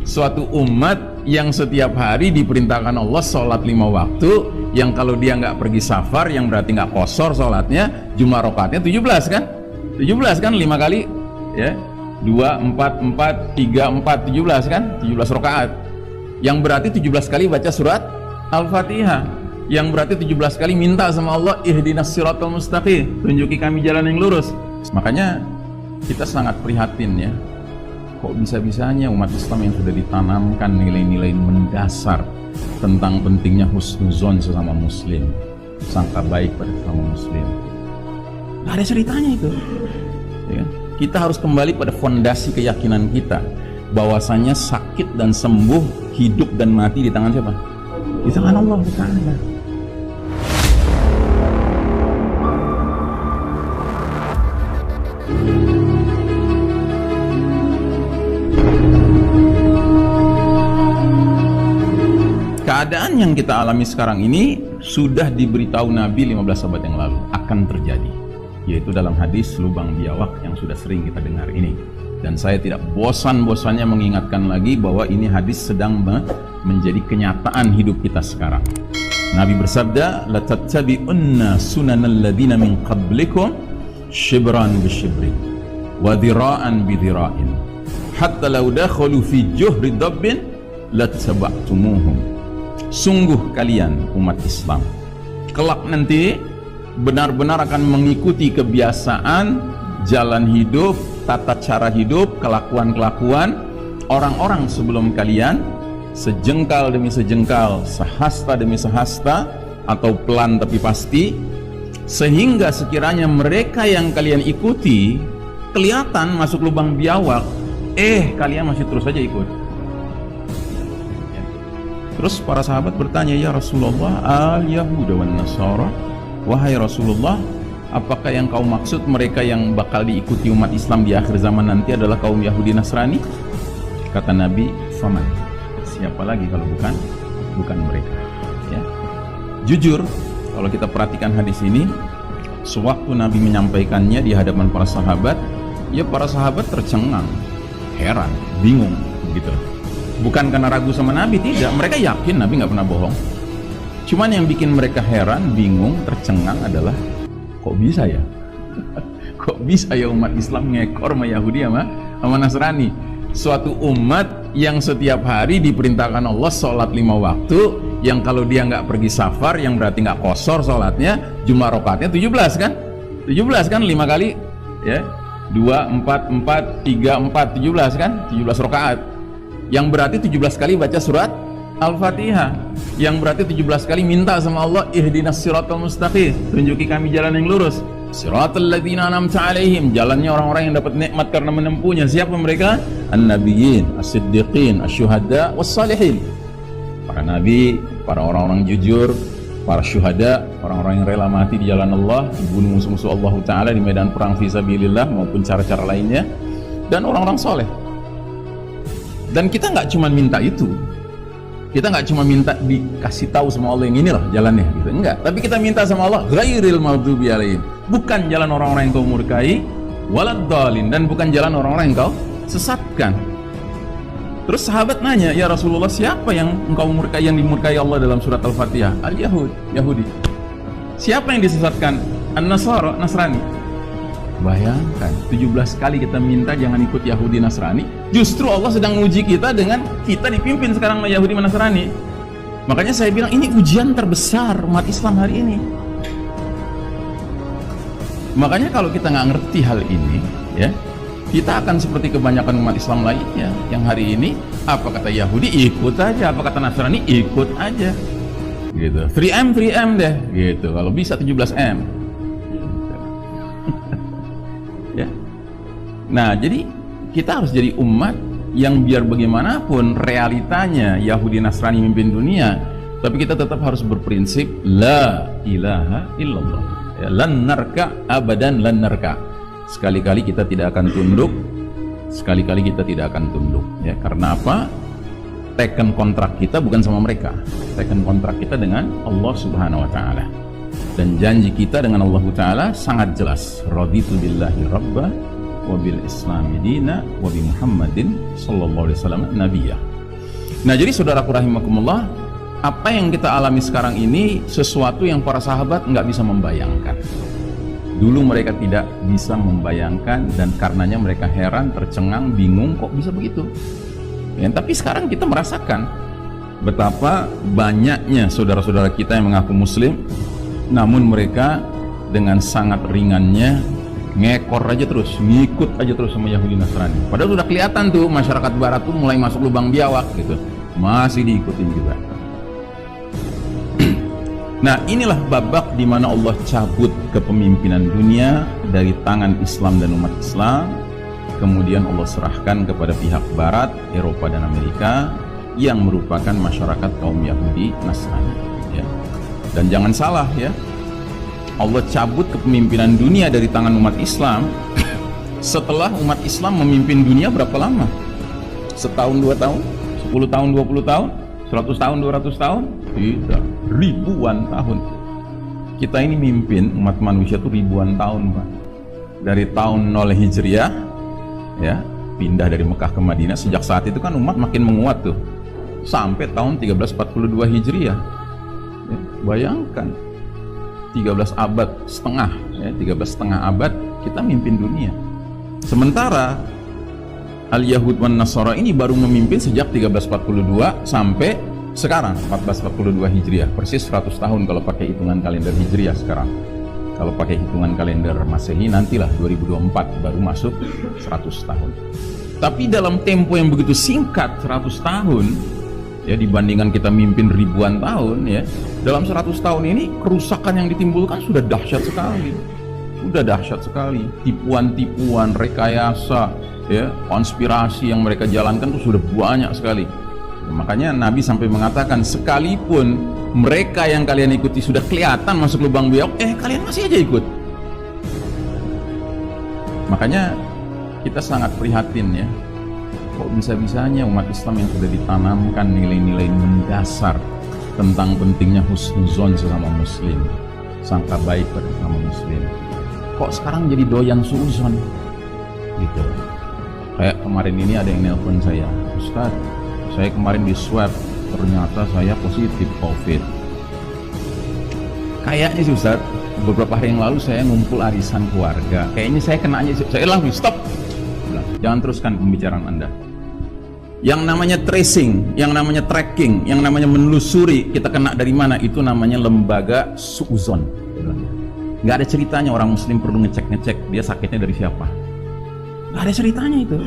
Suatu umat yang setiap hari diperintahkan Allah sholat 5 waktu, yang kalau dia nggak pergi safar, yang berarti nggak qashar sholatnya, jumlah rakaatnya 17 kan? 17 kan, 5 kali ya, 2, 4, 4, 3, 4, 17 kan? 17 rakaat, yang berarti 17 kali baca surat Al-Fatihah, yang berarti 17 kali minta sama Allah, ihdinas siratal mustaqim, tunjuki kami jalan yang lurus. Makanya kita sangat prihatin ya, kok bisa-bisanya umat Islam yang sudah ditanamkan nilai-nilai mendasar tentang pentingnya husnuzon sesama muslim, sangka baik pada sesama muslim, nggak ada ceritanya itu ya. Kita harus kembali pada fondasi keyakinan kita bahwasanya sakit dan sembuh, hidup dan mati di tangan siapa? Di tangan Allah Ta'ala. Keadaan yang kita alami sekarang ini sudah diberitahu Nabi 15 abad yang lalu akan terjadi, yaitu dalam hadis lubang biawak yang sudah sering kita dengar ini. Dan saya tidak bosan-bosannya mengingatkan lagi bahwa ini hadis sedang menjadi kenyataan hidup kita sekarang. Nabi bersabda, la tattabi'unna sunanal ladina min qablikum shibran bi shibrin wa dhira'an bi dhira'in hatta law dakhalu fi juhri dabbin lattaba'tumuhum. Sungguh kalian umat Islam kelak nanti benar-benar akan mengikuti kebiasaan, jalan hidup, tata cara hidup, kelakuan-kelakuan orang-orang sebelum kalian, sejengkal demi sejengkal, sehasta demi sehasta, atau pelan tapi pasti, sehingga sekiranya mereka yang kalian ikuti kelihatan masuk lubang biawak, kalian masih terus saja ikut. Terus para sahabat bertanya, ya Rasulullah, al-Yahuda wan Nasara, wahai Rasulullah, apakah yang kau maksud mereka yang bakal diikuti umat Islam di akhir zaman nanti adalah kaum Yahudi Nasrani? Kata Nabi, faman, siapa lagi kalau bukan mereka ya. Jujur, kalau kita perhatikan hadis ini, sewaktu Nabi menyampaikannya di hadapan para sahabat, ya para sahabat tercengang, heran, bingung gitu. Bukan karena ragu sama Nabi, tidak, mereka yakin Nabi nggak pernah bohong. Cuman yang bikin mereka heran, bingung, tercengang adalah kok bisa ya? Kok bisa ya umat Islam ngekor sama Yahudi sama Nasrani? Suatu umat yang setiap hari diperintahkan Allah sholat 5 waktu, yang kalau dia nggak pergi safar, yang berarti nggak qashar sholatnya, jumlah rakaatnya 17 kan? 17 kan, 5 kali ya, 2, 4, 4, 3, 4, 17 kan? 17 rakaat, yang berarti 17 kali baca surat Al-Fatihah, yang berarti 17 kali minta sama Allah, ihdinas siratal mustaqim, tunjuki kami jalan yang lurus, siratal ladzina an'amta alaihim, jalannya orang-orang yang dapat nikmat karena menempuhnya. Siapa mereka? An-nabiyyin, as-siddiqin, asy-syuhada, was-salihin. Para nabi, para orang-orang jujur, para syuhada, orang-orang yang rela mati di jalan Allah, dibunuh musuh-musuh Allah Ta'ala di medan perang fisabilillah maupun cara-cara lainnya, dan orang-orang soleh. Dan kita nggak cuma minta itu, kita nggak cuma minta dikasih tahu sama Allah yang inilah jalannya gitu, enggak, tapi kita minta sama Allah ghairil maghdubi alaihim, bukan jalan orang-orang yang kau murkai, waladdallin, dan bukan jalan orang-orang yang kau sesatkan. Terus sahabat nanya, ya Rasulullah, siapa yang engkau murkai, yang dimurkai Allah dalam surat Al-Fatihah? Yahudi. Siapa yang disesatkan? An-Nasara, Nasrani. Bayangkan, 17 kali kita minta jangan ikut Yahudi Nasrani, justru Allah sedang menguji kita dengan kita dipimpin sekarang oleh Yahudi Nasrani. Makanya saya bilang ini ujian terbesar umat Islam hari ini. Makanya kalau kita nggak ngerti hal ini ya, kita akan seperti kebanyakan umat Islam lainnya yang hari ini apa kata Yahudi ikut aja, apa kata Nasrani ikut aja gitu. 3M deh gitu, kalau bisa 17M. Ya. Nah, jadi kita harus jadi umat yang biar bagaimanapun realitanya Yahudi Nasrani memimpin dunia, tapi kita tetap harus berprinsip la ilaha illallah ya, lan narka abadan lan narka. Sekali-kali kita tidak akan tunduk, sekali-kali kita tidak akan tunduk ya. Karena apa? Teken kontrak kita bukan sama mereka, teken kontrak kita dengan Allah Subhanahu wa Ta'ala. Dan janji kita dengan Allah Ta'ala sangat jelas, raditu billahi rabba wa bil islami dina wa bi Muhammadin sallallahu alaihi wasallam nabiyya. Nah, jadi saudaraku rahimakumullah, apa yang kita alami sekarang ini sesuatu yang para sahabat nggak bisa membayangkan. Dulu mereka tidak bisa membayangkan, dan karenanya mereka heran, tercengang, bingung kok bisa begitu. Ya, tapi sekarang kita merasakan betapa banyaknya saudara-saudara kita yang mengaku muslim, namun mereka dengan sangat ringannya ngekor aja terus, ngikut aja terus sama Yahudi Nasrani. Padahal sudah kelihatan tuh masyarakat barat tuh mulai masuk lubang biawak gitu, masih diikutin juga. Nah, inilah babak di mana Allah cabut kepemimpinan dunia dari tangan Islam dan umat Islam. Kemudian Allah serahkan kepada pihak Barat, Eropa dan Amerika yang merupakan masyarakat kaum Yahudi Nasrani. Ya. Dan jangan salah ya, Allah cabut kepemimpinan dunia dari tangan umat Islam setelah umat Islam memimpin dunia berapa lama? Setahun, 2 tahun, 10 tahun, 20 tahun, 100 tahun, 200 tahun? Tidak, ribuan tahun. Kita ini mimpin umat manusia itu ribuan tahun, Pak. Dari tahun 0 Hijriah ya, pindah dari Mekah ke Madinah. Sejak saat itu kan umat makin menguat tuh sampai tahun 1342 Hijriah ya, bayangkan 13 abad setengah ya, 13,5 abad kita mimpin dunia. Sementara Al-Yahud wan Nasara ini baru memimpin sejak 1342 sampai sekarang 1442 Hijriah, persis 100 tahun kalau pakai hitungan kalender Hijriah sekarang. Kalau pakai hitungan kalender Masehi nantilah 2024 baru masuk 100 tahun. Tapi dalam tempo yang begitu singkat 100 tahun ya, dibandingkan kita mimpin ribuan tahun ya, dalam 100 tahun ini kerusakan yang ditimbulkan sudah dahsyat sekali. Sudah dahsyat sekali. Tipuan-tipuan, rekayasa ya, konspirasi yang mereka jalankan itu sudah banyak sekali. Makanya Nabi sampai mengatakan, sekalipun mereka yang kalian ikuti sudah kelihatan masuk lubang biawak, kalian masih aja ikut. Makanya kita sangat prihatin ya, kok bisa-bisanya umat Islam yang sudah ditanamkan nilai-nilai mendasar tentang pentingnya husnuzon sesama muslim, sangka baik pada sesama muslim, kok sekarang jadi doyan suuzon gitu. Kayak kemarin ini ada yang nelpon saya, Ustaz, saya kemarin di swab, ternyata saya positif COVID. Kayaknya sih Ustaz, beberapa hari yang lalu saya ngumpul arisan keluarga, kayaknya saya kenanya, saya langsung stop, jangan teruskan pembicaraan Anda. Yang namanya tracing, yang namanya tracking, yang namanya menelusuri kita kena dari mana, itu namanya lembaga suuzon. Nggak ada ceritanya orang muslim perlu ngecek-ngecek dia sakitnya dari siapa, nggak ada ceritanya itu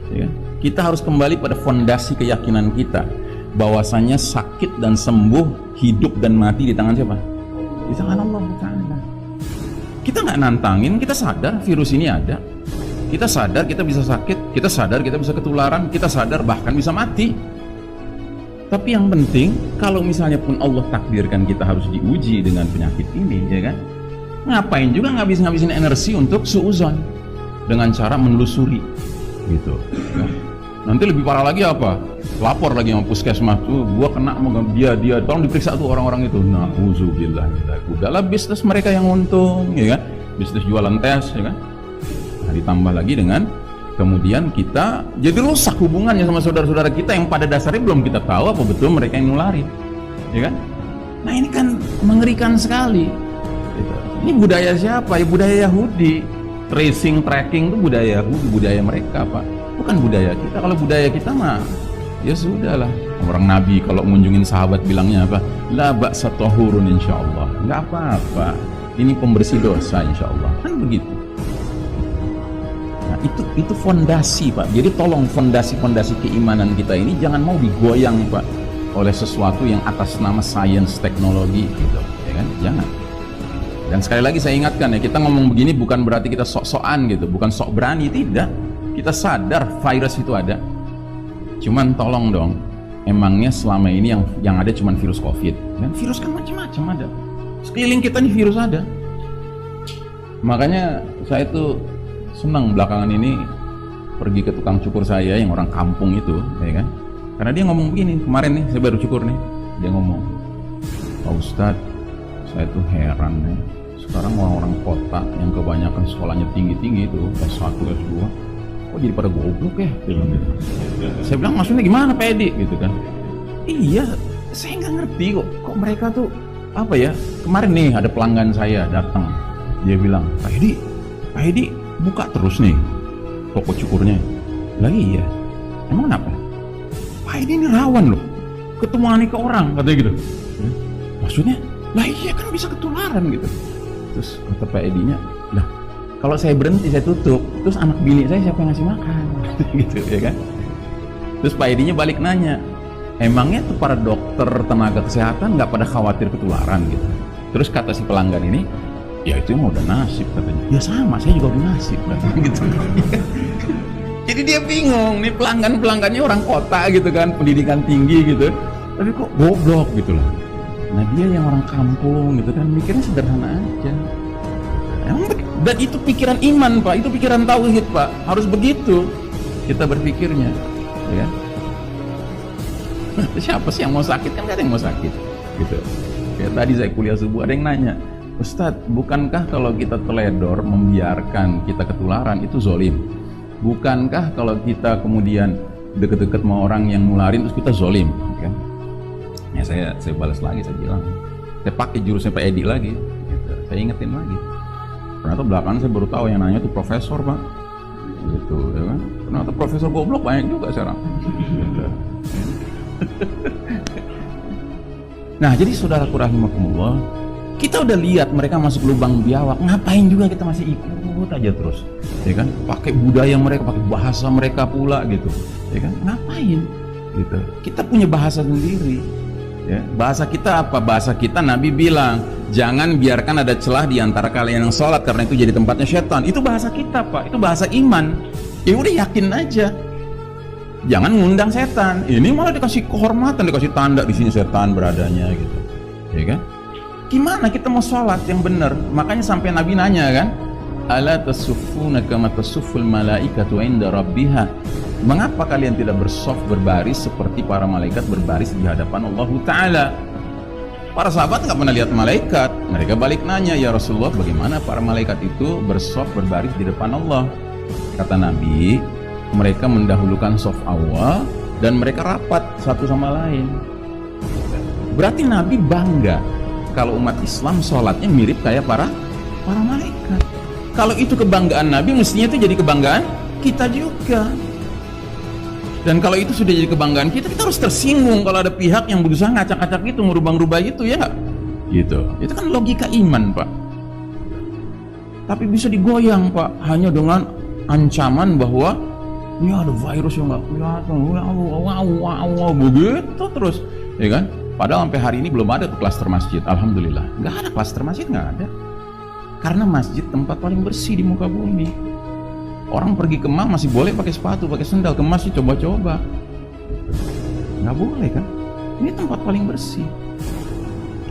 ya. Kita harus kembali pada fondasi keyakinan kita bahwasanya sakit dan sembuh, hidup dan mati di tangan siapa? Di tangan Allah Ta'ala. Kita nggak nantangin, kita sadar virus ini ada, kita sadar kita bisa sakit, kita sadar kita bisa ketularan, kita sadar bahkan bisa mati. Tapi yang penting, kalau misalnya pun Allah takdirkan kita harus diuji dengan penyakit ini, ya kan? Ngapain juga ngabisin energi untuk suuzon dengan cara menelusuri gitu ya. Nanti lebih parah lagi apa? Lapor lagi sama puskesmas tuh, gua kena sama dia, tolong diperiksa tuh orang-orang itu. Nauzubillah. Udahlah bisnis mereka yang untung, ya kan? Bisnis jualan tes, ya kan? Nah, ditambah lagi dengan kemudian kita jadi rusak hubungannya sama saudara-saudara kita yang pada dasarnya belum kita tahu apa betul mereka yang nularin, ya kan? Nah, ini kan mengerikan sekali. Ini budaya siapa? Ya budaya Yahudi. Tracing, tracking itu budaya Yahudi, budaya mereka, Pak. Bukan budaya kita. Kalau budaya kita mah ya sudahlah. Orang Nabi kalau mengunjungin sahabat bilangnya apa? La ba'sa tahurun insyaallah. Enggak apa-apa. Ini pembersih dosa insyaallah. Kan begitu. Nah, itu fondasi, Pak. Jadi tolong fondasi-fondasi keimanan kita ini jangan mau digoyang, Pak, oleh sesuatu yang atas nama sains, teknologi gitu, ya kan? Jangan. Dan sekali lagi saya ingatkan ya, kita ngomong begini bukan berarti kita sok-sokan gitu, bukan sok berani, tidak. Kita sadar virus itu ada. Cuman tolong dong, emangnya selama ini yang ada cuman virus COVID. Dan virus kan macam-macam ada. Sekeliling kita nih virus ada. Makanya saya tuh senang belakangan ini pergi ke tukang cukur saya yang orang kampung itu, ya kan? Karena dia ngomong begini, kemarin nih saya baru cukur nih, dia ngomong, Pak Ustadz, saya tuh heran nih, sekarang orang-orang kota yang kebanyakan sekolahnya tinggi-tinggi itu, S1, S2, kok jadi pada goblok ya, bilang gitu. Saya bilang maksudnya gimana Pak Edi gitu kan. Iya, saya nggak ngerti kok mereka tuh apa ya. Kemarin nih ada pelanggan saya datang, dia bilang, Pak Edi buka terus nih toko cukurnya. Lagi iya, emang kenapa? Pak Edi ini rawan loh ketemu aneka orang, katanya gitu. Maksudnya, lah iya kan bisa ketularan gitu. Terus kata Pak Edinya, lah kalau saya berhenti saya tutup, terus anak bini saya siapa yang ngasih makan? Gitu ya kan. Terus Pak Edinya balik nanya, emangnya tuh para dokter tenaga kesehatan nggak pada khawatir ketularan gitu? Terus kata si pelanggan ini, ya itu mah udah nasib katanya. Ya sama, saya juga udah nasib katanya gitu. Jadi dia bingung, nih pelanggannya orang kota gitu kan, pendidikan tinggi gitu, tapi kok goblok gitu loh. Nah dia yang orang kampung gitu kan, mikirnya sederhana aja. Emang dan itu pikiran iman Pak, itu pikiran tauhid Pak, harus begitu kita berpikirnya, ya. Siapa sih yang mau sakit, kan gak ada yang mau sakit gitu. Kayak tadi saya kuliah subuh ada yang nanya, Ustadz, bukankah kalau kita teledor membiarkan kita ketularan itu zolim? Bukankah kalau kita kemudian deket-deket sama orang yang nularin terus kita zolim? Kan? Ya saya balas lagi, saya bilang, saya pakai jurusnya Pak Edi lagi, gitu. Saya ingetin lagi. Ternyata belakangan saya baru tahu yang nanya itu profesor Pak, gitu ya kan? Ternyata profesor goblok banyak juga sekarang. Gitu. Nah jadi saudaraku rahimakumullah, kita udah lihat mereka masuk lubang biawak, ngapain juga kita masih ikut aja terus, ya kan? Pakai budaya mereka, pakai bahasa mereka pula gitu, ya kan? Ngapain? Gitu. Kita punya bahasa sendiri. Ya, bahasa kita apa? Bahasa kita Nabi bilang, jangan biarkan ada celah di antara kalian yang sholat karena itu jadi tempatnya setan. Itu bahasa kita Pak, itu bahasa iman. Ya udah yakin aja. Jangan ngundang setan. Ini malah dikasih kehormatan, dikasih tanda di sini setan beradanya gitu. Ya kan? Gimana kita mau sholat yang benar? Makanya sampai Nabi nanya kan, ala tasuffuna kama tasufful malaikatu inda rabbiha. Mengapa kalian tidak bersaf berbaris seperti para malaikat berbaris di hadapan Allah Ta'ala? Para sahabat nggak pernah lihat malaikat. Mereka balik nanya, ya Rasulullah, bagaimana para malaikat itu bersaf berbaris di depan Allah? Kata Nabi, mereka mendahulukan saf awal dan mereka rapat satu sama lain. Berarti Nabi bangga kalau umat Islam sholatnya mirip kayak para malaikat. Kalau itu kebanggaan Nabi, mestinya itu jadi kebanggaan kita juga. Dan kalau itu sudah jadi kebanggaan kita harus tersinggung kalau ada pihak yang berusaha ngacak-ngacak gitu, merubah-rubah gitu, ya nggak? Gitu. Itu kan logika iman Pak. Tapi bisa digoyang Pak, hanya dengan ancaman bahwa ini ada virus yang nggak kelihatan, wow, begitu terus, ya kan? Padahal sampai hari ini belum ada tuh klaster masjid, alhamdulillah. Nggak ada klaster masjid, nggak ada. Karena masjid tempat paling bersih di muka bumi. Orang pergi ke Kemang masih boleh pakai sepatu, pakai sendal, ke masjid coba-coba. Nggak boleh kan? Ini tempat paling bersih.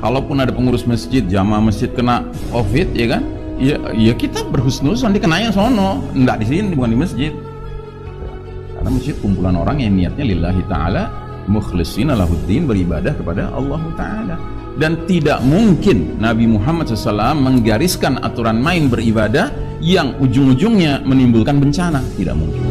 Kalaupun ada pengurus masjid, jamaah masjid kena COVID, ya kan? Ya kita berhusnuzon, dikenanya sono, nggak di sini, bukan di masjid. Karena masjid kumpulan orang yang niatnya lillahi ta'ala, mukhlishina lahuddin, beribadah kepada Allah Ta'ala. Dan tidak mungkin Nabi Muhammad SAW menggariskan aturan main beribadah yang ujung-ujungnya menimbulkan bencana. Tidak mungkin.